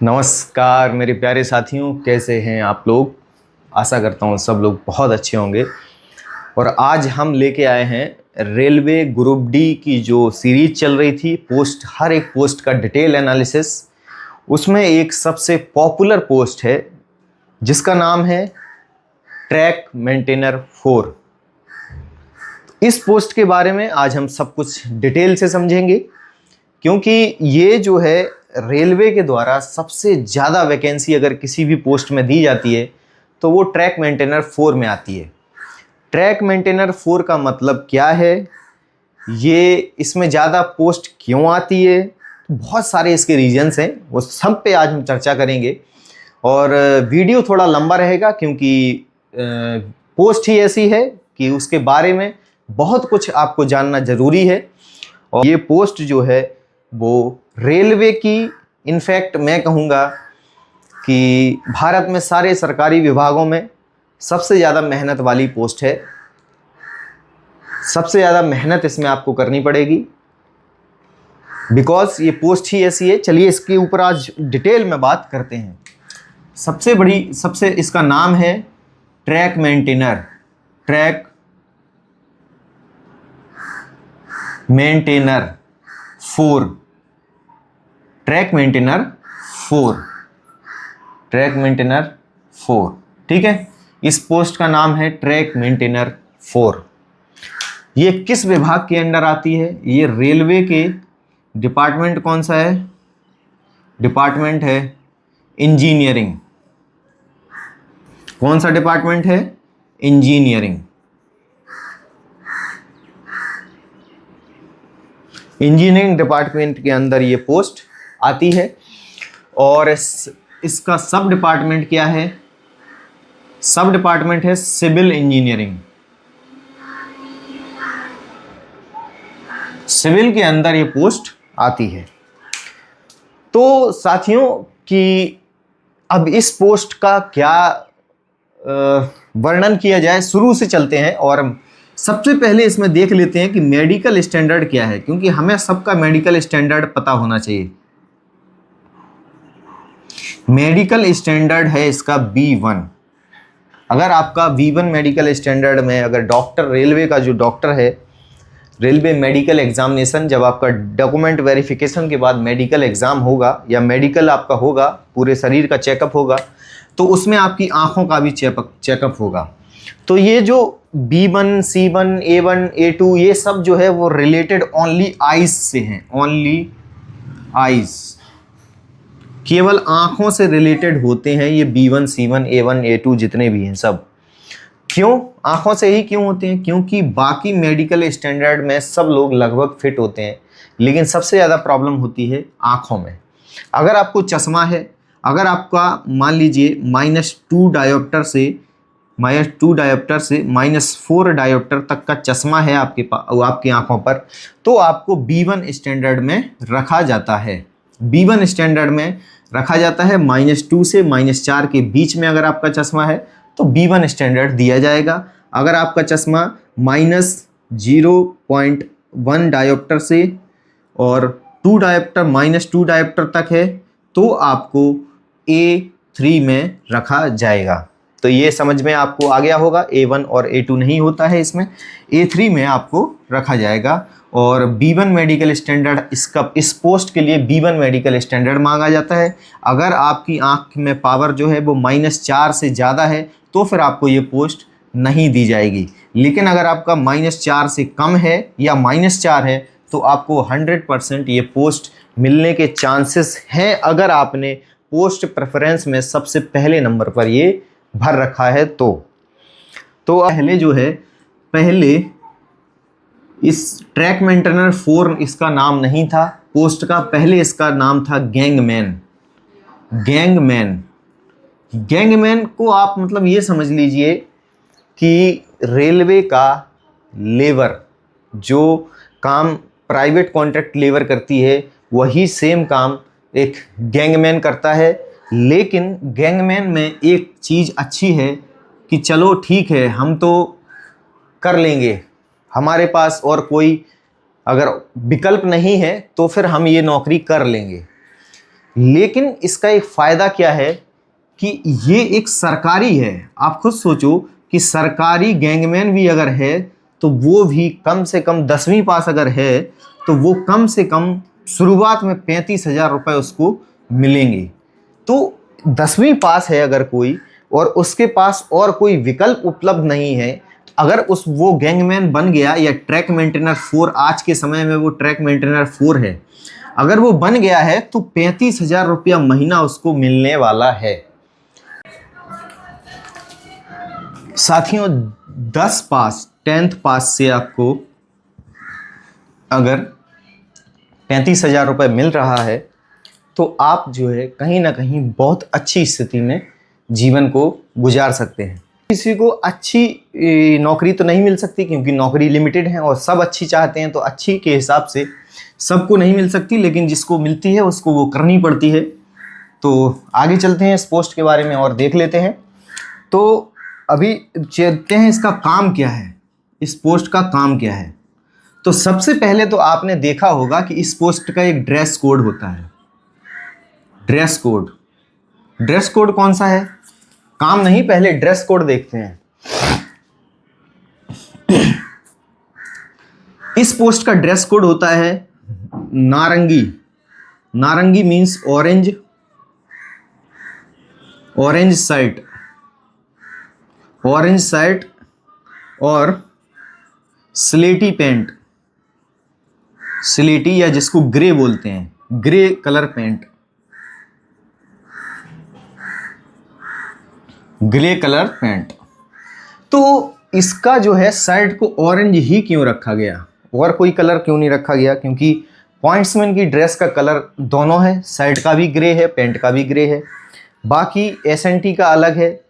नमस्कार मेरे प्यारे साथियों, कैसे हैं आप लोग। आशा करता हूँ सब लोग बहुत अच्छे होंगे। और आज हम लेके आए हैं रेलवे ग्रुप डी की जो सीरीज चल रही थी, पोस्ट, हर एक पोस्ट का डिटेल एनालिसिस। उसमें एक सबसे पॉपुलर पोस्ट है जिसका नाम है ट्रैक मेंटेनर 4। इस पोस्ट के बारे में आज हम सब कुछ डिटेल से समझेंगे, क्योंकि ये जो है रेलवे के द्वारा सबसे ज़्यादा वैकेंसी अगर किसी भी पोस्ट में दी जाती है तो वो ट्रैक मेंटेनर 4 में आती है। ट्रैक मेंटेनर 4 का मतलब क्या है, ये इसमें ज़्यादा पोस्ट क्यों आती है, बहुत सारे इसके रीजंस हैं, वो सब पे आज हम चर्चा करेंगे। और वीडियो थोड़ा लंबा रहेगा क्योंकि पोस्ट ही ऐसी है कि उसके बारे में बहुत कुछ आपको जानना ज़रूरी है। और ये पोस्ट जो है वो रेलवे की, इनफैक्ट मैं कहूँगा कि भारत में सारे सरकारी विभागों में सबसे ज़्यादा मेहनत वाली पोस्ट है। सबसे ज़्यादा मेहनत इसमें आपको करनी पड़ेगी, बिकॉज ये पोस्ट ही ऐसी है। चलिए इसके ऊपर आज डिटेल में बात करते हैं। सबसे इसका नाम है ट्रैक मेंटेनर 4। ट्रैक मेंटेनर 4, ठीक है। इस पोस्ट का नाम है ट्रैक मेंटेनर 4। ये किस विभाग के अंडर आती है? ये रेलवे के डिपार्टमेंट कौन सा है? डिपार्टमेंट है इंजीनियरिंग। कौन सा डिपार्टमेंट है? इंजीनियरिंग। इंजीनियरिंग डिपार्टमेंट के अंदर ये पोस्ट आती है। और इसका सब डिपार्टमेंट क्या है? सब डिपार्टमेंट है सिविल इंजीनियरिंग। सिविल के अंदर ये पोस्ट आती है। तो साथियों कि अब इस पोस्ट का क्या वर्णन किया जाए, शुरू से चलते हैं। और सबसे पहले इसमें देख लेते हैं कि मेडिकल स्टैंडर्ड क्या है, क्योंकि हमें सबका मेडिकल स्टैंडर्ड पता होना चाहिए। मेडिकल स्टैंडर्ड है इसका B1। अगर आपका B1 मेडिकल स्टैंडर्ड में, अगर डॉक्टर, रेलवे का जो डॉक्टर है, रेलवे मेडिकल एग्जामिनेशन, जब आपका डॉक्यूमेंट वेरिफिकेशन के बाद मेडिकल एग्जाम होगा या मेडिकल आपका होगा, पूरे शरीर का चेकअप होगा, तो उसमें आपकी आंखों का भी चेकअप होगा। तो ये जो B1, C1, A1, A2 ये सब जो है वो रिलेटेड ओनली आइज से हैं। ओनली आइज, केवल आंखों से रिलेटेड होते हैं ये B1, C1, A1, A2 जितने भी हैं सब। क्यों आंखों से ही क्यों होते हैं? क्योंकि बाकी मेडिकल स्टैंडर्ड में सब लोग लगभग फिट होते हैं, लेकिन सबसे ज़्यादा प्रॉब्लम होती है आंखों में। अगर आपको चश्मा है, अगर आपका मान लीजिए -2 डायोप्टर से -4 डायोप्टर तक का चश्मा है आपकी आंखों पर, तो आपको B1 स्टैंडर्ड में रखा जाता है। B1 स्टैंडर्ड में रखा जाता है। -2 से -4 के बीच में अगर आपका चश्मा है तो B1 स्टैंडर्ड दिया जाएगा। अगर आपका चश्मा -0.1 डायोप्टर से और -2 डायोप्टर तक है तो आपको A3 में रखा जाएगा। तो ये समझ में आपको आ गया होगा। A1 और A2 नहीं होता है इसमें, A3 में आपको रखा जाएगा। और B1 मेडिकल स्टैंडर्ड, इस पोस्ट के लिए B1 मेडिकल स्टैंडर्ड मांगा जाता है। अगर आपकी आंख में पावर जो है वो -4 से ज़्यादा है तो फिर आपको ये पोस्ट नहीं दी जाएगी। लेकिन अगर आपका -4 से कम है या -4 है तो आपको 100% ये पोस्ट मिलने के चांसेस हैं, अगर आपने पोस्ट प्रेफरेंस में सबसे पहले नंबर पर ये भर रखा है तो पहले जो है, पहले इस ट्रैक मेंटेनर 4 इसका नाम नहीं था पोस्ट का, पहले इसका नाम था गैंगमैन को आप मतलब ये समझ लीजिए कि रेलवे का लेबर, जो काम प्राइवेट कॉन्ट्रैक्ट लेबर करती है, वही सेम काम एक गैंगमैन करता है। लेकिन गैंगमैन में एक चीज़ अच्छी है कि चलो ठीक है, हम तो कर लेंगे, हमारे पास और कोई अगर विकल्प नहीं है तो फिर हम ये नौकरी कर लेंगे। लेकिन इसका एक फ़ायदा क्या है कि ये एक सरकारी है। आप खुद सोचो कि सरकारी गैंगमैन भी अगर है तो वो भी कम से कम 10वीं पास अगर है तो वो कम से कम शुरुआत में 35,000 रुपये उसको मिलेंगे। तो 10वीं पास है अगर कोई और उसके पास और कोई विकल्प उपलब्ध नहीं है, अगर वो गैंगमैन बन गया या ट्रैक मेंटेनर 4, आज के समय में वो ट्रैक मेंटेनर 4 है, अगर वो बन गया है तो 35,000 रुपया महीना उसको मिलने वाला है। साथियों 10 पास 10th पास से आपको अगर 35,000 रुपये मिल रहा है तो आप जो है कहीं ना कहीं बहुत अच्छी स्थिति में जीवन को गुजार सकते हैं। किसी को अच्छी नौकरी तो नहीं मिल सकती क्योंकि नौकरी लिमिटेड है और सब अच्छी चाहते हैं, तो अच्छी के हिसाब से सबको नहीं मिल सकती, लेकिन जिसको मिलती है उसको वो करनी पड़ती है। तो आगे चलते हैं, इस पोस्ट के बारे में और देख लेते हैं। तो अभी चलते हैं इसका काम क्या है, इस पोस्ट का काम क्या है। तो सबसे पहले तो आपने देखा होगा कि इस पोस्ट का एक ड्रेस कोड होता है। ड्रेस कोड कौन सा है, काम नहीं, पहले ड्रेस कोड देखते हैं। इस पोस्ट का ड्रेस कोड होता है नारंगी। नारंगी मीन्स ऑरेंज शर्ट और स्लेटी पैंट, स्लेटी या जिसको ग्रे बोलते हैं, grey colour pant, grey colour pant. तो इसका जो है शर्ट को ऑरेंज ही क्यों रखा गया और कोई कलर क्यों नहीं रखा गया, क्योंकि पॉइंट्समैन की ड्रेस का कलर दोनों है, शर्ट का भी ग्रे है, पैंट का भी ग्रे है, बाकी एसएनटी का अलग है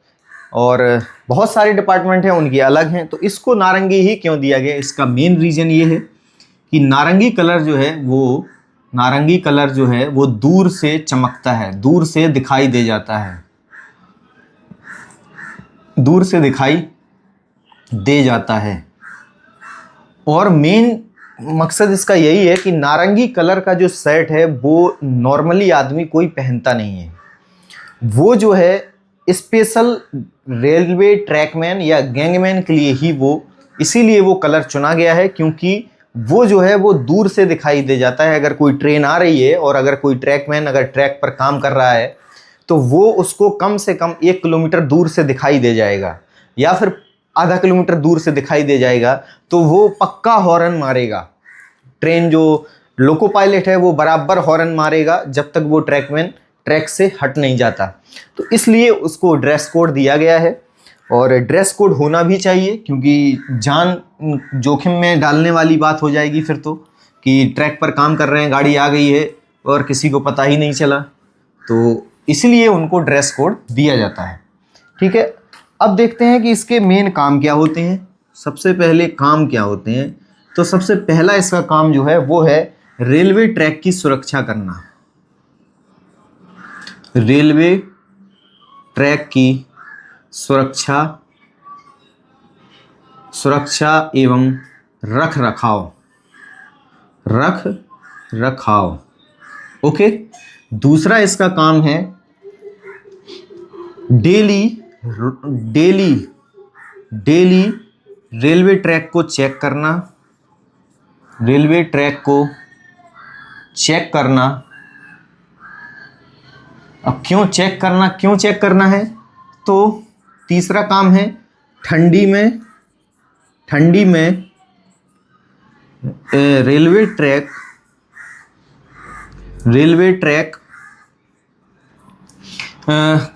और बहुत सारे डिपार्टमेंट हैं उनकी अलग हैं। तो इसको नारंगी ही क्यों दिया गया, इसका मेन रीज़न ये है कि नारंगी कलर जो है वो दूर से चमकता है, दूर से दिखाई दे जाता है, दूर से दिखाई दे जाता है। और मेन मकसद इसका यही है कि नारंगी कलर का जो शर्ट है वो नॉर्मली आदमी कोई पहनता नहीं है, वो जो है स्पेशल रेलवे ट्रैकमैन या गैंगमैन के लिए ही वो, इसीलिए वो कलर चुना गया है, क्योंकि वो जो है वो दूर से दिखाई दे जाता है। अगर कोई ट्रेन आ रही है और अगर कोई ट्रैकमैन अगर ट्रैक पर काम कर रहा है तो वो उसको कम से कम 1 किलोमीटर दूर से दिखाई दे जाएगा या फिर आधा किलोमीटर दूर से दिखाई दे जाएगा, तो वो पक्का हॉर्न मारेगा। ट्रेन जो लोको पायलट है वो बराबर हॉर्न मारेगा जब तक वो ट्रैकमैन ट्रैक से हट नहीं जाता। तो इसलिए उसको ड्रेस कोड दिया गया है और ड्रेस कोड होना भी चाहिए, क्योंकि जान जोखिम में डालने वाली बात हो जाएगी फिर तो, कि ट्रैक पर काम कर रहे हैं, गाड़ी आ गई है और किसी को पता ही नहीं चला, तो इसलिए उनको ड्रेस कोड दिया जाता है। ठीक है, अब देखते हैं कि इसके मेन काम क्या होते हैं। सबसे पहले काम क्या होते हैं, तो सबसे पहला इसका काम जो है वो है रेलवे ट्रैक की सुरक्षा करना। रेलवे ट्रैक की सुरक्षा एवं रख रखाव। ओके, दूसरा इसका काम है डेली रेलवे ट्रैक को चेक करना। रेलवे ट्रैक को चेक करना। अब क्यों चेक करना है, तो तीसरा काम है ठंडी में रेलवे ट्रैक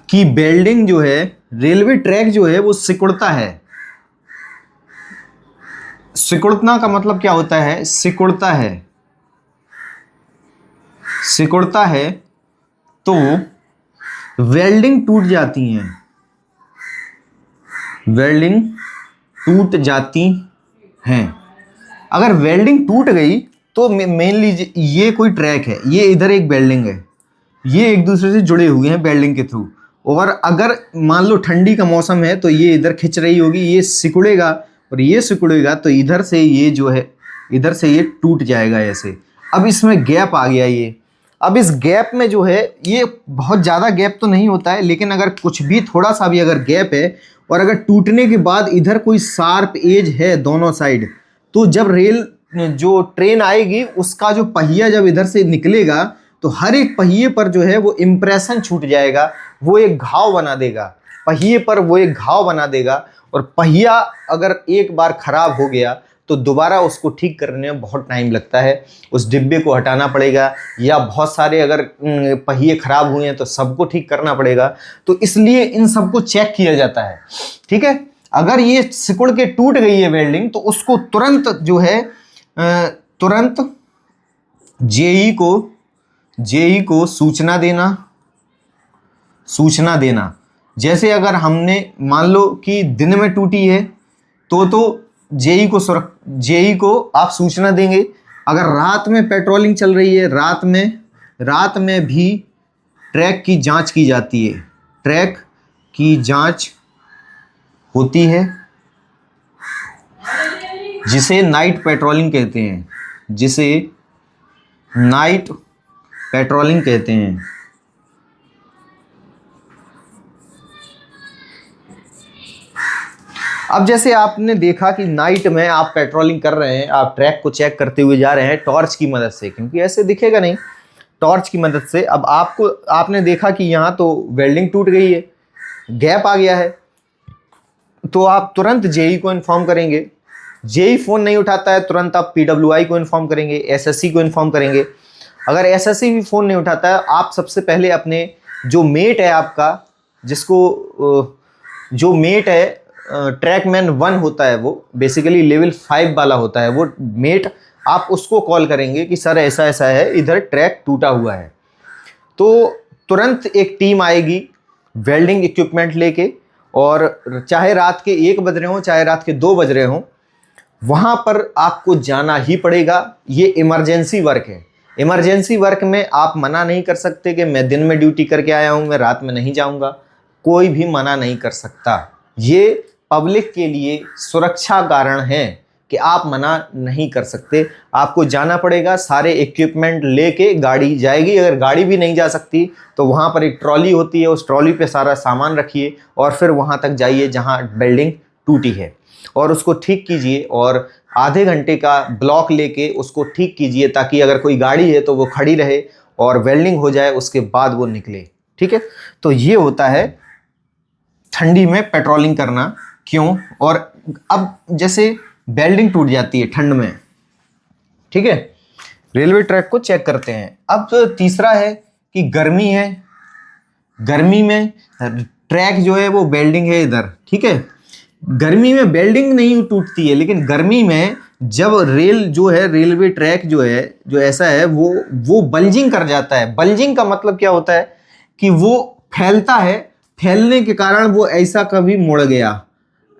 की बेल्डिंग जो है, रेलवे ट्रैक जो है वो सिकुड़ता है। सिकुड़ना का मतलब क्या होता है, सिकुड़ता है तो वेल्डिंग टूट जाती हैं। अगर वेल्डिंग टूट गई तो मेनली ये कोई ट्रैक है, ये इधर एक वेल्डिंग है, ये एक दूसरे से जुड़े हुए हैं वेल्डिंग के थ्रू, और अगर मान लो ठंडी का मौसम है तो ये इधर खिंच रही होगी, ये सिकुड़ेगा और ये सिकुड़ेगा तो इधर से ये जो है इधर से ये टूट जाएगा ऐसे। अब इसमें गैप आ गया, ये अब इस गैप में जो है, ये बहुत ज़्यादा गैप तो नहीं होता है, लेकिन अगर कुछ भी थोड़ा सा भी अगर गैप है और अगर टूटने के बाद इधर कोई शार्प एज है दोनों साइड, तो जब रेल जो ट्रेन आएगी उसका जो पहिया जब इधर से निकलेगा तो हर एक पहिए पर जो है वो इम्प्रेशन छूट जाएगा, वो एक घाव बना देगा पहिए पर, वो एक घाव बना देगा। और पहिया अगर एक बार खराब हो गया तो दोबारा उसको ठीक करने में बहुत टाइम लगता है, उस डिब्बे को हटाना पड़ेगा, या बहुत सारे अगर पहिए खराब हुए हैं तो सबको ठीक करना पड़ेगा। तो इसलिए इन सबको चेक किया जाता है, ठीक है। अगर ये सिकुड़ के टूट गई है वेल्डिंग तो उसको तुरंत जो है तुरंत जेई को सूचना देना। जैसे अगर हमने मान लो कि दिन में टूटी है तो जेई को आप सूचना देंगे। अगर रात में पेट्रोलिंग चल रही है, रात में भी ट्रैक की जांच की जाती है, ट्रैक की जांच होती है, जिसे नाइट पेट्रोलिंग कहते हैं, जिसे नाइट पेट्रोलिंग कहते हैं। अब जैसे आपने देखा कि नाइट में आप पेट्रोलिंग कर रहे हैं, आप ट्रैक को चेक करते हुए जा रहे हैं टॉर्च की मदद से, क्योंकि ऐसे दिखेगा नहीं, टॉर्च की मदद से। अब आपने देखा कि यहाँ तो वेल्डिंग टूट गई है, गैप आ गया है, तो आप तुरंत जेई को इन्फॉर्म करेंगे। जेई फ़ोन नहीं उठाता है, तुरंत आप पीडब्ल्यूआई को इन्फॉर्म करेंगे, एसएससी को इन्फॉर्म करेंगे। अगर एसएससी भी फ़ोन नहीं उठाता है, आप सबसे पहले अपने जो मेट है आपका, जो मेट है ट्रैकमैन 1 होता है, वो बेसिकली लेवल 5 वाला होता है, वो मेट, आप उसको कॉल करेंगे कि सर ऐसा ऐसा है, इधर ट्रैक टूटा हुआ है। तो तुरंत एक टीम आएगी वेल्डिंग इक्विपमेंट लेके, और चाहे रात के 1 बज रहे हों, चाहे रात के 2 बज रहे हों, वहाँ पर आपको जाना ही पड़ेगा। ये इमरजेंसी वर्क है। इमरजेंसी वर्क में आप मना नहीं कर सकते कि मैं दिन में ड्यूटी करके आया हूँ, मैं रात में नहीं जाऊँगा, कोई भी मना नहीं कर सकता। ये पब्लिक के लिए सुरक्षा कारण है कि आप मना नहीं कर सकते, आपको जाना पड़ेगा। सारे इक्विपमेंट लेके गाड़ी जाएगी, अगर गाड़ी भी नहीं जा सकती तो वहाँ पर एक ट्रॉली होती है, उस ट्रॉली पे सारा सामान रखिए और फिर वहाँ तक जाइए जहाँ बिल्डिंग टूटी है और उसको ठीक कीजिए, और आधे घंटे का ब्लॉक लेके उसको ठीक कीजिए, ताकि अगर कोई गाड़ी है तो वो खड़ी रहे और वेल्डिंग हो जाए, उसके बाद वो निकले, ठीक है। तो ये होता है ठंडी में पेट्रोलिंग करना। क्यों? और अब जैसे वेल्डिंग टूट जाती है ठंड में, ठीक है, रेलवे ट्रैक को चेक करते हैं। अब तो तीसरा है कि गर्मी है, गर्मी में ट्रैक जो है वो वेल्डिंग है इधर, ठीक है। गर्मी में वेल्डिंग नहीं टूटती है, लेकिन गर्मी में जब रेल जो है, रेलवे ट्रैक जो है, जो ऐसा है, वो बल्जिंग कर जाता है। बल्जिंग का मतलब क्या होता है कि वो फैलता है, फैलने के कारण वो ऐसा कभी मुड़ गया,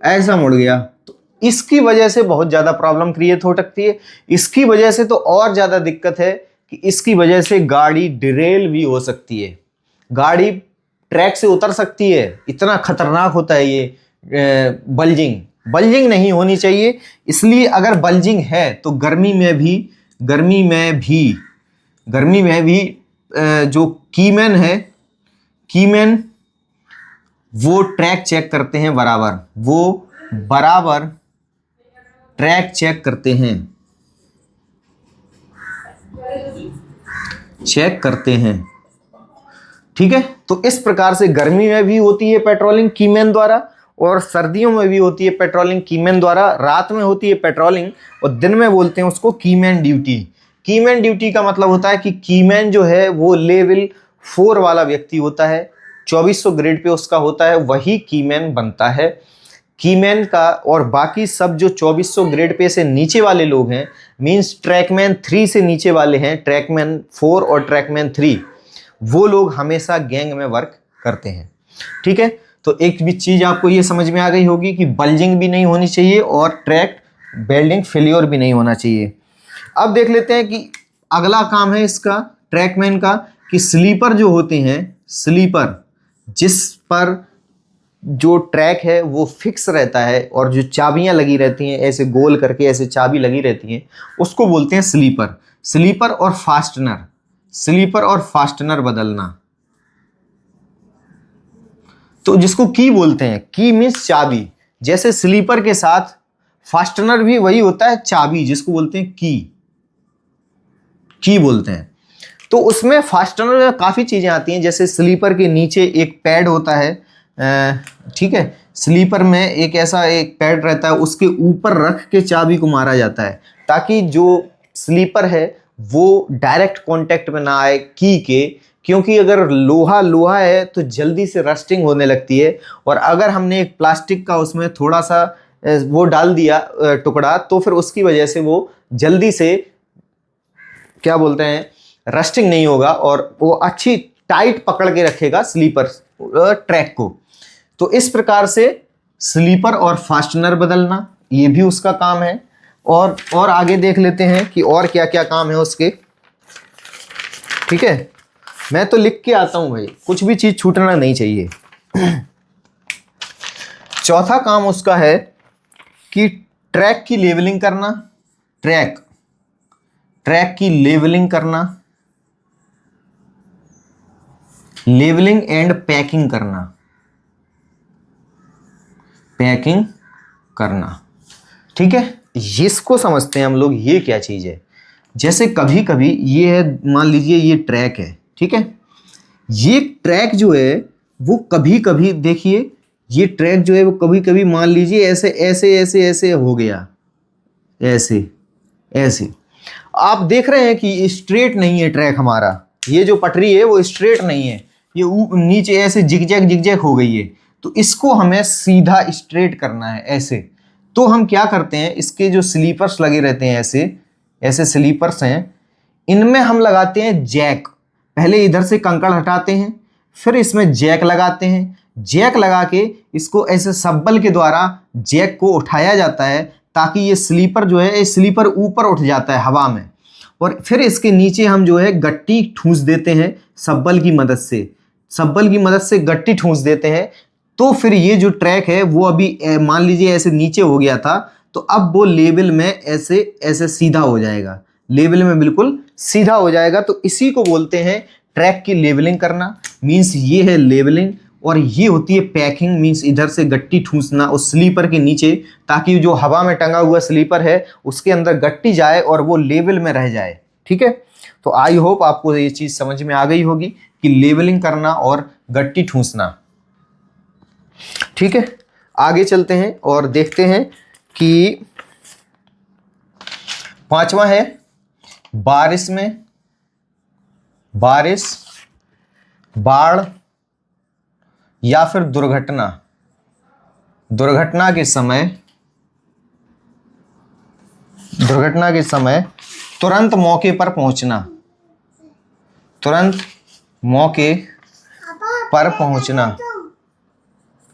ऐसा मुड़ गया, तो इसकी वजह से बहुत ज़्यादा प्रॉब्लम क्रिएट हो सकती है। इसकी वजह से तो और ज़्यादा दिक्कत है कि इसकी वजह से गाड़ी डिरेल भी हो सकती है, गाड़ी ट्रैक से उतर सकती है। इतना खतरनाक होता है ये बल्जिंग नहीं होनी चाहिए। इसलिए अगर बल्जिंग है तो गर्मी में भी जो कीमैन है, कीमैन वो ट्रैक चेक करते हैं बराबर, वो बराबर ट्रैक चेक करते हैं, ठीक है। तो इस प्रकार से गर्मी में भी होती है पेट्रोलिंग कीमैन द्वारा, और सर्दियों में भी होती है पेट्रोलिंग कीमैन द्वारा। रात में होती है पेट्रोलिंग और दिन में बोलते हैं उसको कीमैन ड्यूटी। कीमैन ड्यूटी का मतलब होता है कि कीमैन जो है वो लेवल 4 वाला व्यक्ति होता है, 2400 ग्रेड पे उसका होता है, वही कीमैन बनता है। कीमैन का और बाकी सब जो 2400 ग्रेड पे से नीचे वाले लोग हैं, मींस ट्रैकमैन 3 से नीचे वाले हैं, ट्रैकमैन 4 और ट्रैकमैन 3, वो लोग हमेशा गैंग में वर्क करते हैं, ठीक है। तो एक भी चीज़ आपको ये समझ में आ गई होगी कि बल्जिंग भी नहीं होनी चाहिए और ट्रैक वेल्डिंग फेल्योर भी नहीं होना चाहिए। अब देख लेते हैं कि अगला काम है इसका, ट्रैकमैन का, कि स्लीपर जो होते हैं, स्लीपर जिस पर जो ट्रैक है वो फिक्स रहता है और जो चाबियां लगी रहती हैं, ऐसे गोल करके ऐसे चाबी लगी रहती हैं, उसको बोलते हैं स्लीपर। स्लीपर और फास्टनर, स्लीपर और फास्टनर बदलना। तो जिसको की बोलते हैं, की मीन्स चाबी। जैसे स्लीपर के साथ फास्टनर भी वही होता है, चाबी, जिसको बोलते हैं की बोलते हैं। तो उसमें फास्टनर में काफ़ी चीज़ें आती हैं, जैसे स्लीपर के नीचे एक पैड होता है, ठीक है, स्लीपर में एक ऐसा एक पैड रहता है, उसके ऊपर रख के चाबी को मारा जाता है ताकि जो स्लीपर है वो डायरेक्ट कांटेक्ट में ना आए की के, क्योंकि अगर लोहा लोहा है तो जल्दी से रस्टिंग होने लगती है, और अगर हमने एक प्लास्टिक का उसमें थोड़ा सा वो डाल दिया टुकड़ा, तो फिर उसकी वजह से वो जल्दी से क्या बोलते हैं रस्टिंग नहीं होगा, और वो अच्छी टाइट पकड़ के रखेगा स्लीपर ट्रैक को। तो इस प्रकार से स्लीपर और फास्टनर बदलना ये भी उसका काम है। और आगे देख लेते हैं कि और क्या क्या काम है उसके। ठीक है, मैं तो लिख के आता हूं भाई, कुछ भी चीज छूटना नहीं चाहिए। चौथा काम उसका है कि ट्रैक की लेवलिंग करना, ट्रैक की लेवलिंग करना, लेवलिंग एंड पैकिंग करना। ठीक है, इसको समझते हैं हम लोग, ये क्या चीज है। जैसे कभी कभी ये है, मान लीजिए ये ट्रैक है, ठीक है, ये ट्रैक जो है वो कभी कभी, देखिए ये ट्रैक जो है वो कभी कभी मान लीजिए ऐसे ऐसे ऐसे ऐसे हो गया, ऐसे ऐसे। आप देख रहे हैं कि स्ट्रेट नहीं है ट्रैक हमारा, ये जो पटरी है वो स्ट्रेट नहीं है, ये नीचे ऐसे जिगजैग हो गई है। तो इसको हमें सीधा स्ट्रेट करना है ऐसे। तो हम क्या करते हैं, इसके जो स्लीपर्स लगे रहते हैं ऐसे ऐसे स्लीपर्स हैं, इनमें हम लगाते हैं जैक। पहले इधर से कंकड़ हटाते हैं, फिर इसमें जैक लगाते हैं। जैक लगा के इसको ऐसे सब्बल के द्वारा जैक को उठाया जाता है, ताकि ये स्लीपर जो है, ये स्लीपर ऊपर उठ जाता है हवा में। और फिर इसके नीचे हम जो है गट्टी ठूंस देते हैं सब्बल की मदद से गट्टी ठूंस देते हैं। तो फिर ये जो ट्रैक है वो अभी मान लीजिए ऐसे नीचे हो गया था, तो अब वो लेवल में ऐसे ऐसे सीधा हो जाएगा, लेवल में बिल्कुल सीधा हो जाएगा। तो इसी को बोलते हैं ट्रैक की लेवलिंग करना, मीन्स ये है लेवलिंग। और ये होती है पैकिंग, मीन्स इधर से गट्टी ठूंसना उस स्लीपर के नीचे, ताकि जो हवा में टंगा हुआ स्लीपर है उसके अंदर गट्टी जाए और वो लेवल में रह जाए। ठीक है, तो आई होप आपको ये चीज समझ में आ गई होगी कि लेवलिंग करना और गट्टी ठूंसना। ठीक है, आगे चलते हैं और देखते हैं कि पांचवा है बारिश, बाढ़ या फिर दुर्घटना के समय तुरंत मौके पर पहुंचना,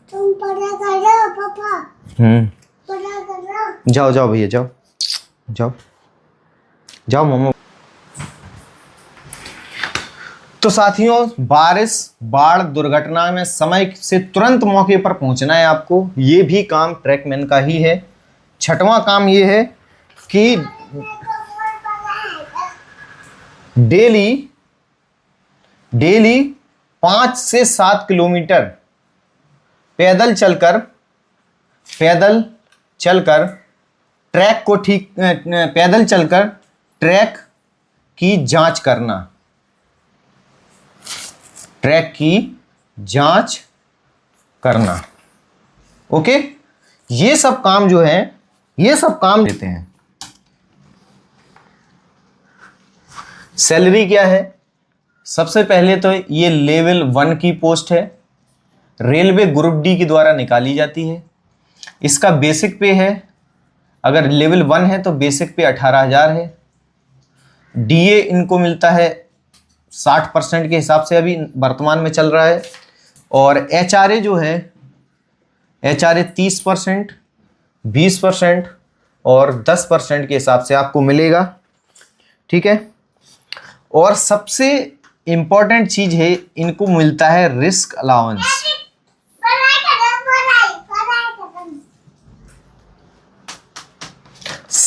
तुम पढ़ा करो पापा। पढ़ा करो। जाओ भैया, जाओ मम्मा। तो साथियों, बारिश, बाढ़, दुर्घटना में समय से तुरंत मौके पर पहुंचना है आपको, ये भी काम ट्रैकमैन का ही है। छठवां काम ये है कि डेली 5 से 7 किलोमीटर पैदल चलकर ट्रैक की जांच करना। ओके, ये सब काम जो है, ये सब काम देते हैं। सैलरी क्या है? सबसे पहले तो ये लेवल 1 की पोस्ट है, रेलवे ग्रुप डी के द्वारा निकाली जाती है। इसका बेसिक पे है, अगर लेवल 1 है तो बेसिक पे 18,000 है। डीए इनको मिलता है 60% के हिसाब से, अभी वर्तमान में चल रहा है। और एचआरए जो है, एचआरए 30%, 20% और 10% के हिसाब से आपको मिलेगा। ठीक है, और सबसे इंपॉर्टेंट चीज है, इनको मिलता है रिस्क अलाउंस।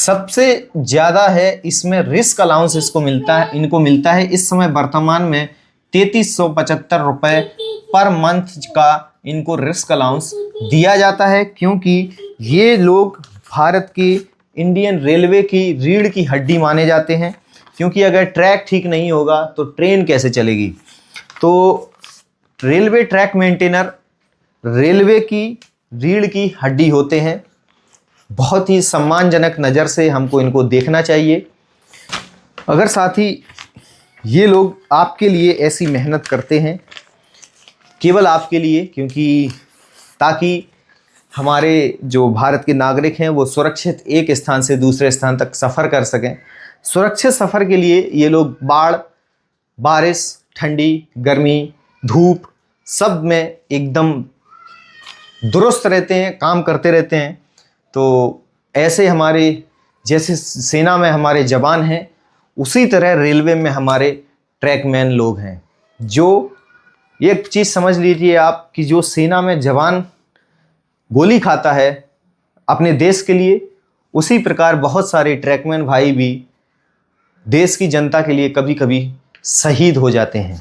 सबसे ज़्यादा है इसमें रिस्क अलाउंस इनको मिलता है इस समय वर्तमान में 3375 रुपये पर मंथ का इनको रिस्क अलाउंस दिया जाता है, क्योंकि ये लोग भारत की इंडियन रेलवे की रीढ़ की हड्डी माने जाते हैं। क्योंकि अगर ट्रैक ठीक नहीं होगा तो ट्रेन कैसे चलेगी। तो रेलवे ट्रैक मेंटेनर रेलवे की रीढ़ की हड्डी होते हैं। बहुत ही सम्मानजनक नज़र से हमको इनको देखना चाहिए। अगर साथी ये लोग आपके लिए ऐसी मेहनत करते हैं, केवल आपके लिए, क्योंकि ताकि हमारे जो भारत के नागरिक हैं वो सुरक्षित एक स्थान से दूसरे स्थान तक सफ़र कर सकें। सुरक्षित सफ़र के लिए ये लोग बाढ़, बारिश, ठंडी, गर्मी, धूप सब में एकदम दुरुस्त रहते हैं, काम करते रहते हैं। तो ऐसे हमारे जैसे सेना में हमारे जवान हैं, उसी तरह रेलवे में हमारे ट्रैकमैन लोग हैं। जो एक चीज़ समझ लीजिए आप कि जो सेना में जवान गोली खाता है अपने देश के लिए, उसी प्रकार बहुत सारे ट्रैकमैन भाई भी देश की जनता के लिए कभी कभी शहीद हो जाते हैं।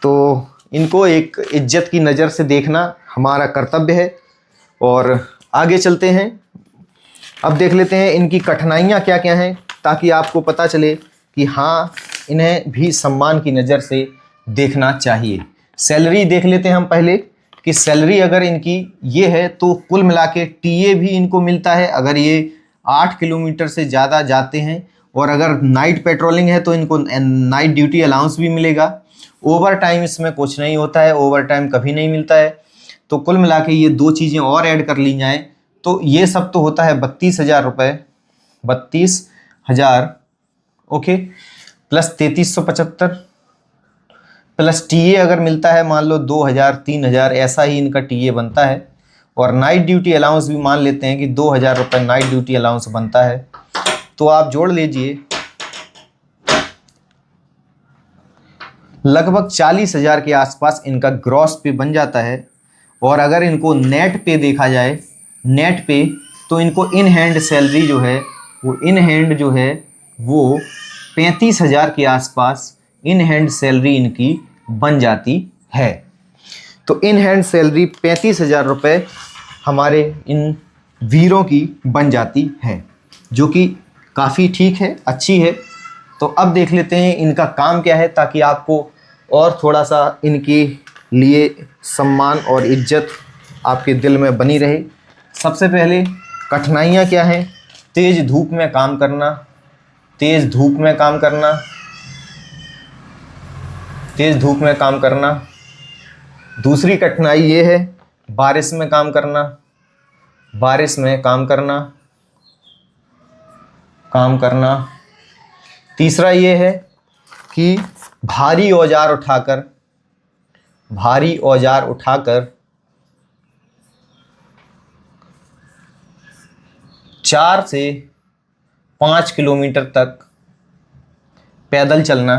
तो इनको एक इज्जत की नज़र से देखना हमारा कर्तव्य है। और आगे चलते हैं, अब देख लेते हैं इनकी कठिनाइयाँ क्या क्या हैं, ताकि आपको पता चले कि हाँ, इन्हें भी सम्मान की नज़र से देखना चाहिए। सैलरी देख लेते हैं हम पहले कि सैलरी अगर इनकी ये है तो कुल मिला के टीए भी इनको मिलता है अगर ये 8 किलोमीटर से ज़्यादा जाते हैं, और अगर नाइट पेट्रोलिंग है तो इनको नाइट ड्यूटी अलाउंस भी मिलेगा। ओवर टाइम इसमें कुछ नहीं होता है, ओवर टाइम कभी नहीं मिलता है। तो कुल मिला के ये दो चीज़ें और ऐड कर ली जाएँ तो ये सब तो होता है 32,000 रुपये, 32,000 ओके, प्लस 3375 प्लस टीए अगर मिलता है मान लो 2,000 3,000 ऐसा ही इनका टीए बनता है। और नाइट ड्यूटी अलाउंस भी मान लेते हैं कि 2,000 रुपये नाइट ड्यूटी अलाउंस बनता है। तो आप जोड़ लीजिए लगभग 40,000 के आसपास इनका ग्रॉस पे बन जाता है। और अगर इनको नेट पे देखा जाए, नेट पे, तो इनको इन हैंड सैलरी जो है वो 35,000 के आसपास इन हैंड सैलरी इनकी बन जाती है। तो इन हैंड सैलरी 35,000 रुपये हमारे इन वीरों की बन जाती है, जो कि काफ़ी ठीक है, अच्छी है। तो अब देख लेते हैं इनका काम क्या है, ताकि आपको और थोड़ा सा इनके लिए सम्मान और इज्जत आपके दिल में बनी रहे। सबसे पहले कठिनाइयाँ क्या हैं? तेज़ धूप में काम करना, तेज़ धूप में काम करना, तेज़ धूप में काम करना। दूसरी कठिनाई ये है बारिश में काम करना, बारिश में काम करना। तीसरा ये है कि भारी औजार उठाकर 4 से 5 किलोमीटर तक पैदल चलना।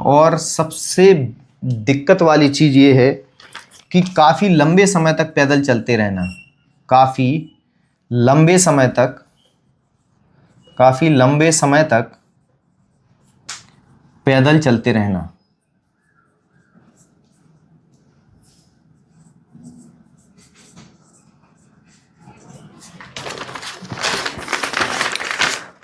और सबसे दिक्कत वाली चीज़ ये है कि काफ़ी लंबे समय तक पैदल चलते रहना, काफ़ी लंबे समय तक पैदल चलते रहना।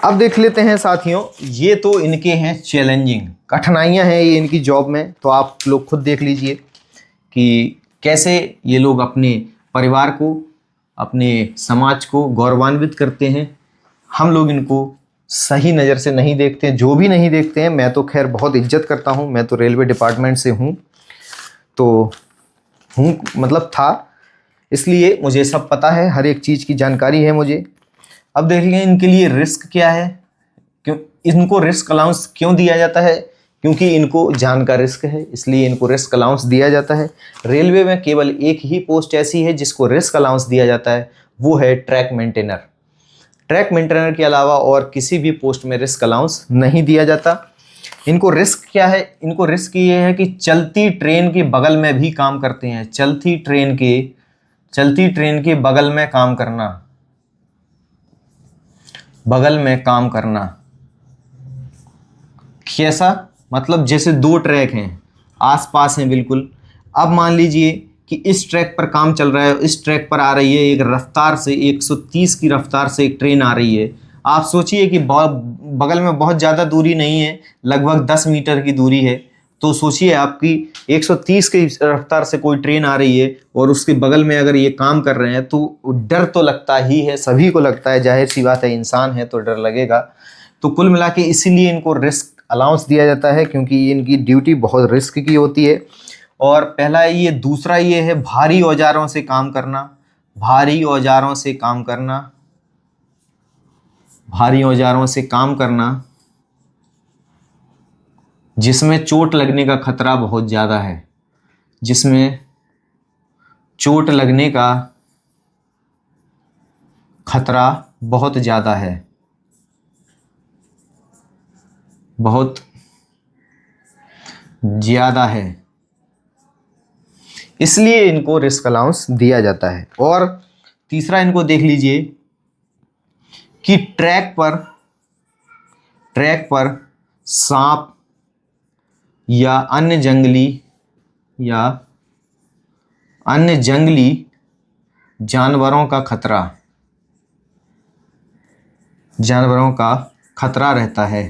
अब देख लेते हैं साथियों, ये तो इनके हैं चैलेंजिंग, कठिनाइयाँ हैं ये इनकी जॉब में। तो आप लोग खुद देख लीजिए कि कैसे ये लोग अपने परिवार को, अपने समाज को गौरवान्वित करते हैं। हम लोग इनको सही नज़र से नहीं देखते हैं। जो भी नहीं देखते हैं, मैं तो खैर बहुत इज्जत करता हूँ, मैं तो रेलवे डिपार्टमेंट से हूँ, तो हूँ मतलब था, इसलिए मुझे सब पता है, हर एक चीज़ की जानकारी है मुझे। अब देखिए इनके लिए रिस्क क्या है, क्यों इनको रिस्क अलाउंस क्यों दिया जाता है? क्योंकि इनको जान का रिस्क है, इसलिए इनको रिस्क अलाउंस दिया जाता है। रेलवे में केवल एक ही पोस्ट ऐसी है जिसको रिस्क अलाउंस दिया जाता है, वो है ट्रैक मेंटेनर। ट्रैक मेंटेनर के अलावा और किसी भी पोस्ट में रिस्क अलाउंस नहीं दिया जाता। इनको रिस्क क्या है? इनको रिस्क ये है कि चलती ट्रेन के बगल में भी काम करते हैं। चलती ट्रेन के बगल में काम करना, बगल में काम करना। कैसा? मतलब जैसे दो ट्रैक हैं, आसपास हैं बिल्कुल। अब मान लीजिए कि इस ट्रैक पर काम चल रहा है, इस ट्रैक पर आ रही है एक रफ्तार से 130 की रफ्तार से एक ट्रेन आ रही है। आप सोचिए कि बगल में बहुत ज़्यादा दूरी नहीं है, लगभग 10 मीटर की दूरी है। तो सोचिए आपकी 130 की रफ्तार से कोई ट्रेन आ रही है और उसके बगल में अगर ये काम कर रहे हैं, तो डर तो लगता ही है, सभी को लगता है, जाहिर सी बात है, इंसान है तो डर लगेगा। तो कुल मिला के इसीलिए इनको रिस्क अलाउंस दिया जाता है, क्योंकि इनकी ड्यूटी बहुत रिस्क की होती है। और पहला ये, दूसरा ये है भारी औजारों से काम करना। भारी औजारों से काम करना, भारी औजारों से काम करना जिसमें चोट लगने का खतरा बहुत ज़्यादा है, जिसमें चोट लगने का खतरा बहुत ज़्यादा है, बहुत ज़्यादा है, इसलिए इनको रिस्क अलाउंस दिया जाता है। और तीसरा इनको देख लीजिए कि ट्रैक पर सांप या अन्य जंगली जानवरों का खतरा रहता है।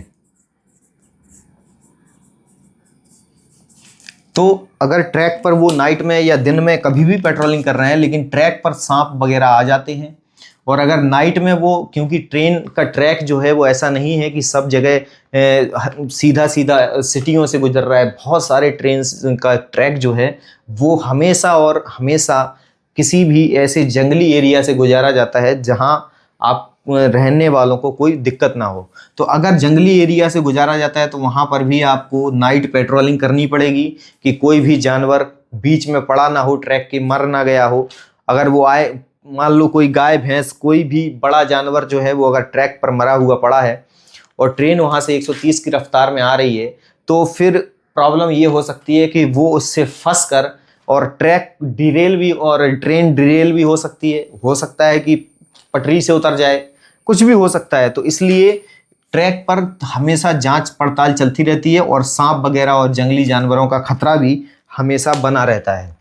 तो अगर ट्रैक पर वो नाइट में या दिन में कभी भी पेट्रोलिंग कर रहे हैं, लेकिन ट्रैक पर सांप वगैरह आ जाते हैं, और अगर नाइट में वो, क्योंकि ट्रेन का ट्रैक जो है वो ऐसा नहीं है कि सब जगह सीधा सिटियों से गुजर रहा है। बहुत सारे ट्रेन का ट्रैक जो है वो हमेशा किसी भी ऐसे जंगली एरिया से गुजारा जाता है जहां आप रहने वालों को कोई दिक्कत ना हो। तो अगर जंगली एरिया से गुजारा जाता है तो वहाँ पर भी आपको नाइट पेट्रोलिंग करनी पड़ेगी कि कोई भी जानवर बीच में पड़ा ना हो, ट्रैक के मर ना गया हो। अगर वो आए, मान लो कोई गाय भैंस कोई भी बड़ा जानवर जो है वो अगर ट्रैक पर मरा हुआ पड़ा है और ट्रेन वहाँ से 130 की रफ्तार में आ रही है, तो फिर प्रॉब्लम ये हो सकती है कि वो उससे फंस कर और ट्रैक डिरेल भी, और ट्रेन डिरेल भी हो सकती है। हो सकता है कि पटरी से उतर जाए, कुछ भी हो सकता है। तो इसलिए ट्रैक पर हमेशा जांच पड़ताल चलती रहती है और सांप वगैरह और जंगली जानवरों का खतरा भी हमेशा बना रहता है।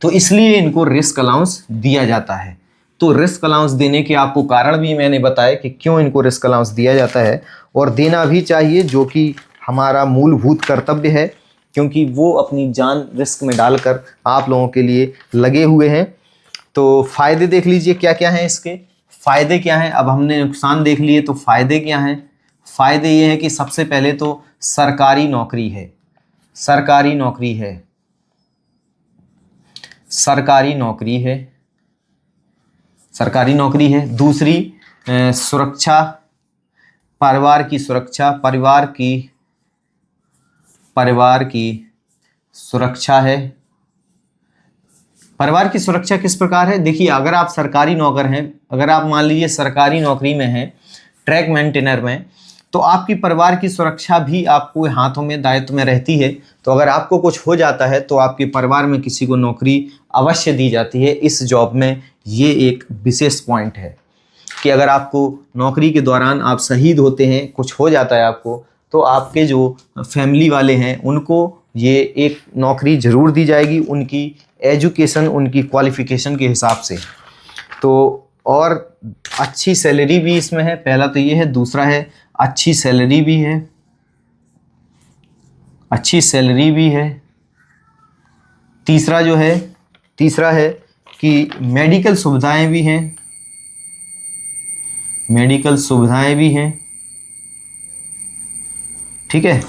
तो इसलिए इनको रिस्क अलाउंस दिया जाता है। तो रिस्क अलाउंस देने के आपको कारण भी मैंने बताया कि क्यों इनको रिस्क अलाउंस दिया जाता है, और देना भी चाहिए, जो कि हमारा मूलभूत कर्तव्य है, क्योंकि वो अपनी जान रिस्क में डालकर आप लोगों के लिए लगे हुए हैं। तो फ़ायदे देख लीजिए क्या क्या हैं इसके। फ़ायदे क्या हैं? अब हमने नुकसान देख लिए, तो फ़ायदे क्या हैं? फ़ायदे ये हैं कि सबसे पहले तो सरकारी नौकरी है, सरकारी नौकरी है, सरकारी नौकरी है, सरकारी नौकरी है। दूसरी सुरक्षा, परिवार की सुरक्षा, परिवार की सुरक्षा है। परिवार की सुरक्षा किस प्रकार है? देखिए, अगर आप सरकारी नौकर हैं, अगर आप मान लीजिए सरकारी नौकरी में हैं, ट्रैक मेंटेनर में, तो आपकी परिवार की सुरक्षा भी आपको हाथों में, दायित्व में रहती है। तो अगर आपको कुछ हो जाता है तो आपके परिवार में किसी को नौकरी अवश्य दी जाती है इस जॉब में। ये एक विशेष पॉइंट है कि अगर आपको नौकरी के दौरान आप शहीद होते हैं, कुछ हो जाता है आपको, तो आपके जो फैमिली वाले हैं उनको ये एक नौकरी ज़रूर दी जाएगी, उनकी एजुकेशन, उनकी क्वालिफ़िकेशन के हिसाब से। तो और अच्छी सैलरी भी इसमें है, पहला तो ये है। दूसरा है अच्छी सैलरी भी है, अच्छी सैलरी भी है। तीसरा है कि मेडिकल सुविधाएं भी हैं, मेडिकल सुविधाएं भी हैं। ठीक है,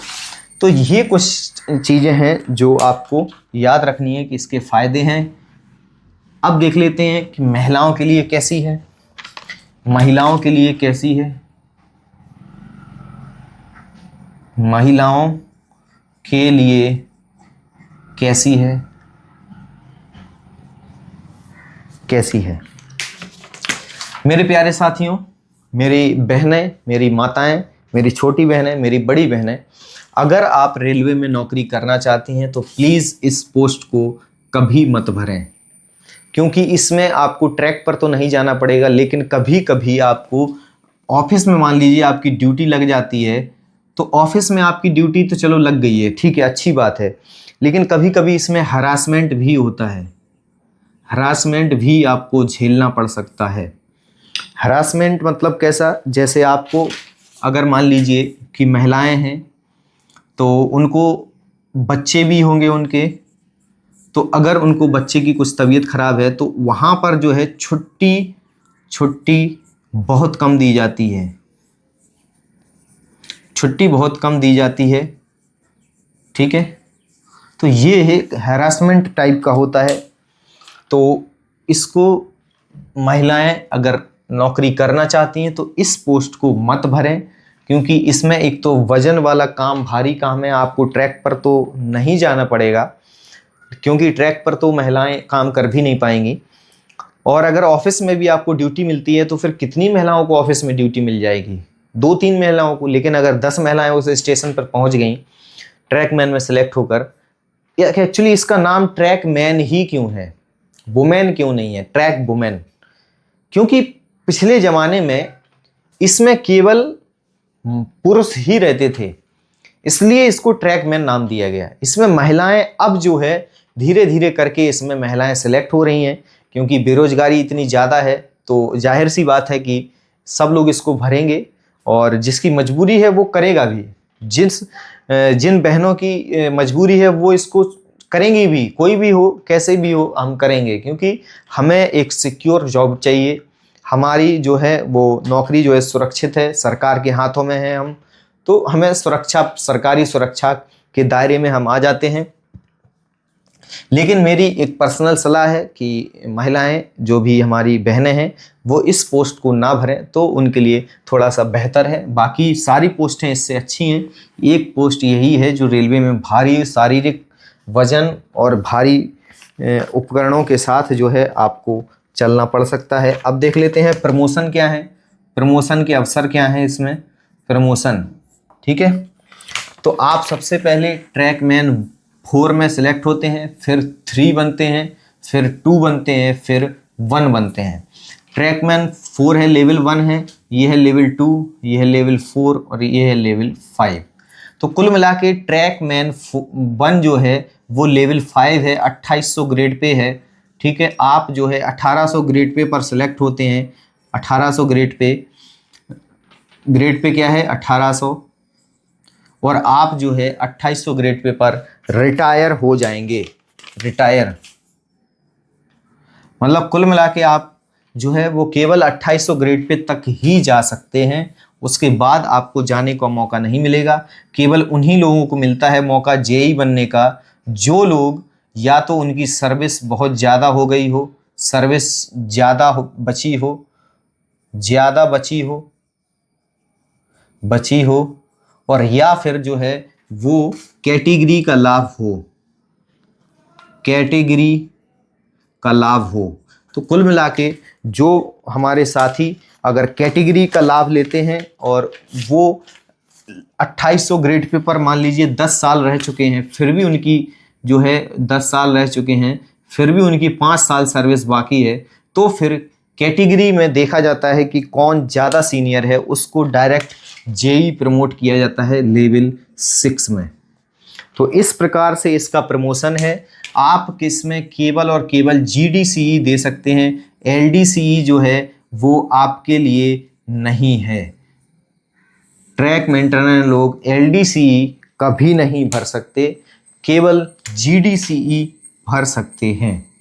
तो ये कुछ चीज़ें हैं जो आपको याद रखनी है कि इसके फ़ायदे हैं। अब देख लेते हैं कि महिलाओं के लिए कैसी है, महिलाओं के लिए कैसी है, महिलाओं के लिए कैसी है, कैसी है। मेरे प्यारे साथियों, मेरी बहनें, मेरी माताएं, मेरी छोटी बहन है, मेरी बड़ी बहन है, अगर आप रेलवे में नौकरी करना चाहती हैं तो प्लीज़ इस पोस्ट को कभी मत भरें, क्योंकि इसमें आपको ट्रैक पर तो नहीं जाना पड़ेगा, लेकिन कभी कभी आपको ऑफिस में, मान लीजिए आपकी ड्यूटी लग जाती है, तो ऑफिस में आपकी ड्यूटी तो चलो लग गई है, ठीक है, अच्छी बात है, लेकिन कभी कभी इसमें हरासमेंट भी होता है। हरासमेंट भी आपको झेलना पड़ सकता है। हरासमेंट मतलब कैसा, जैसे आपको अगर मान लीजिए कि महिलाएं हैं तो उनको बच्चे भी होंगे उनके, तो अगर उनको बच्चे की कुछ तबीयत ख़राब है तो वहाँ पर जो है छुट्टी बहुत कम दी जाती है, छुट्टी बहुत कम दी जाती है, ठीक है। तो ये एक हैरासमेंट टाइप का होता है। तो इसको महिलाएं अगर नौकरी करना चाहती हैं तो इस पोस्ट को मत भरें, क्योंकि इसमें एक तो वजन वाला काम, भारी काम है, आपको ट्रैक पर तो नहीं जाना पड़ेगा, क्योंकि ट्रैक पर तो महिलाएं काम कर भी नहीं पाएंगी। और अगर ऑफिस में भी आपको ड्यूटी मिलती है तो फिर कितनी महिलाओं को ऑफिस में ड्यूटी मिल जाएगी, 2-3 महिलाओं को। लेकिन अगर 10 महिलाएं उस स्टेशन पर पहुंच गई ट्रैक मैन में सेलेक्ट होकर, एक्चुअली इसका नाम ट्रैक मैन ही क्यों है, वुमेन क्यों नहीं है, ट्रैक वुमेन, क्योंकि पिछले ज़माने में इसमें केवल पुरुष ही रहते थे, इसलिए इसको ट्रैक मैन नाम दिया गया। इसमें महिलाएं अब जो है धीरे धीरे करके इसमें महिलाएं सेलेक्ट हो रही हैं, क्योंकि बेरोजगारी इतनी ज़्यादा है, तो जाहिर सी बात है कि सब लोग इसको भरेंगे, और जिसकी मजबूरी है वो करेगा भी। जिन बहनों की मजबूरी है वो इसको करेंगी भी, कोई भी हो, कैसे भी हो, हम करेंगे, क्योंकि हमें एक सिक्योर जॉब चाहिए। हमारी जो है वो नौकरी जो है सुरक्षित है, सरकार के हाथों में है हम, तो हमें सुरक्षा, सरकारी सुरक्षा के दायरे में हम आ जाते हैं। लेकिन मेरी एक पर्सनल सलाह है कि महिलाएं जो भी हमारी बहनें हैं वो इस पोस्ट को ना भरें, तो उनके लिए थोड़ा सा बेहतर है। बाकी सारी पोस्टें इससे अच्छी हैं, एक पोस्ट यही है जो रेलवे में भारी शारीरिक वजन और भारी उपकरणों के साथ जो है आपको चलना पड़ सकता है। अब देख लेते हैं प्रमोशन क्या है, प्रमोशन के अवसर क्या हैं इसमें, प्रमोशन, ठीक है। तो आप सबसे पहले ट्रैक मैन 4 में सिलेक्ट होते हैं, फिर 3 बनते हैं, फिर 2 बनते हैं, फिर 1 बनते हैं। ट्रैक मैन 4 है, लेवल 1 है, ये है लेवल 2, ये है लेवल 4 और ये है लेवल 5। तो कुल मिला के ट्रैक मैन 1 जो है वो लेवल 5 है, 2800 ग्रेड पे है, ठीक है। आप जो है 1800 ग्रेड पे पर सिलेक्ट होते हैं, 1800 ग्रेड पे क्या है 1800, और आप जो है 2800 ग्रेड पे पर रिटायर हो जाएंगे। रिटायर मतलब कुल मिला के आप जो है वो केवल 2800 ग्रेड पे तक ही जा सकते हैं, उसके बाद आपको जाने का मौका नहीं मिलेगा। केवल उन्हीं लोगों को मिलता है मौका जेई बनने का जो लोग या तो उनकी सर्विस बहुत ज़्यादा हो गई हो, सर्विस ज़्यादा बची हो, और या फिर जो है वो कैटेगरी का लाभ हो। तो कुल मिला के जो हमारे साथी अगर कैटेगरी का लाभ लेते हैं और वो 2800 ग्रेड पे पर मान लीजिए 10 साल रह चुके हैं, फिर भी उनकी जो है 10 साल रह चुके हैं, फिर भी उनकी 5 साल सर्विस बाकी है, तो फिर कैटेगरी में देखा जाता है कि कौन ज़्यादा सीनियर है, उसको डायरेक्ट जेई प्रमोट किया जाता है लेवल 6 में। तो इस प्रकार से इसका प्रमोशन है। आप किसमें केवल और केवल जीडीसीई दे सकते हैं, एलडीसीई जो है वो आपके लिए नहीं है। ट्रैक मेंटेनर लोग एलडीसीई कभी नहीं भर सकते, केवल जीडीसीई भर सकते हैं।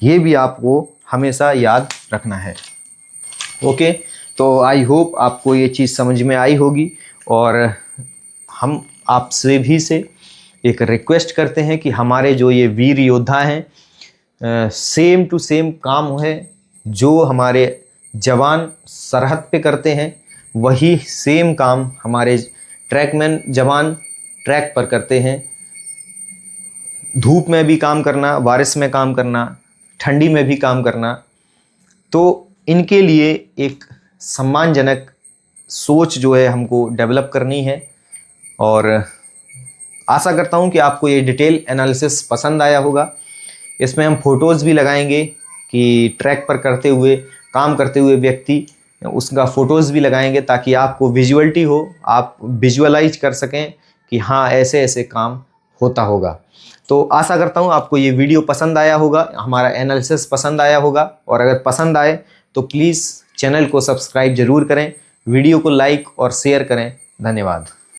ये भी आपको हमेशा याद रखना है। ओके, तो आई होप आपको ये चीज़ समझ में आई होगी, और हम आपसे भी से एक रिक्वेस्ट करते हैं कि हमारे जो ये वीर योद्धा हैं, सेम टू सेम काम है जो हमारे जवान सरहद पे करते हैं, वही सेम काम हमारे ट्रैकमैन जवान ट्रैक पर करते हैं। धूप में भी काम करना, बारिश में काम करना, ठंडी में भी काम करना, तो इनके लिए एक सम्मानजनक सोच जो है हमको डेवलप करनी है। और आशा करता हूँ कि आपको ये डिटेल एनालिसिस पसंद आया होगा। इसमें हम फ़ोटोज़ भी लगाएंगे कि ट्रैक पर करते हुए, काम करते हुए व्यक्ति, उसका फ़ोटोज़ भी लगाएंगे ताकि आपको विजुअलिटी हो, आप विजुअलाइज कर सकें कि हाँ ऐसे ऐसे काम होता होगा। तो आशा करता हूँ आपको ये वीडियो पसंद आया होगा, हमारा एनालिसिस पसंद आया होगा। और अगर पसंद आए तो प्लीज़ चैनल को सब्सक्राइब ज़रूर करें, वीडियो को लाइक और शेयर करें। धन्यवाद।